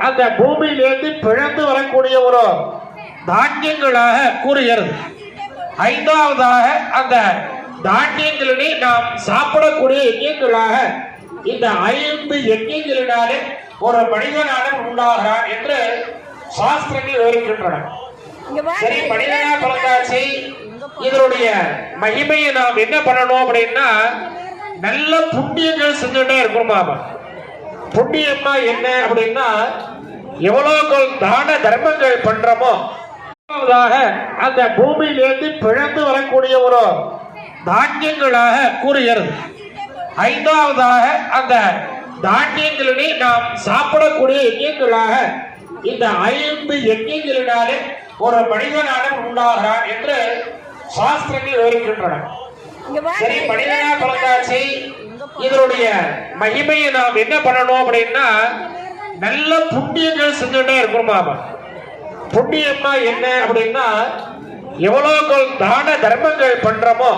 அந்த பூமியிலிருந்து பிழந்து வரக்கூடிய ஒரு தானியங்களாக கூறுகிறது. ஐந்தாவதாக அந்த தானியங்களினை நாம் சாப்பிடக்கூடிய யஜ்ஞங்களாக இந்த 5 யஜ்ஞங்களினாலே ஒரு மனிதனான உண்டாகிறான் என்று சாஸ்திரங்கள் விவரிக்கின்றன. சரி, மனிதனா பிறந்தாச்சு, இதனுடைய மகிமையை நாம் என்ன பண்ணணும் அப்படின்னா நல்ல புண்ணியங்கள் செஞ்சுட்டே இருக்கணுமாமா. புண்ணியமா என்ன அப்படின்னா எவ்வளவு தான தர்மங்கள் பண்றோமோ அந்த பூமியிலிருந்து பிழந்து வரக்கூடிய ஒரு தானியங்களாக கூறுகிறது. ஐந்தாவதாக அந்த தானியங்களினை நாம் சாப்பிடக்கூடிய யஜ்ஞங்களாக இந்த 5 யஜ்ஞங்களினாலே ஒரு மனிதனான உண்டாகிறான் என்று சாஸ்திரங்கள் விவரிக்கின்றன. சரி, மனிதனா பிறந்தாச்சு, இதனுடைய மகிமையை நாம் என்ன பண்ணணும் அப்படின்னா நல்ல புண்ணியங்கள் செஞ்சுட்டே இருக்கணுமாமா. புண்ணியமா என்ன அப்படின்னா எவ்வளவு தான தர்மங்கள் பண்றோமோ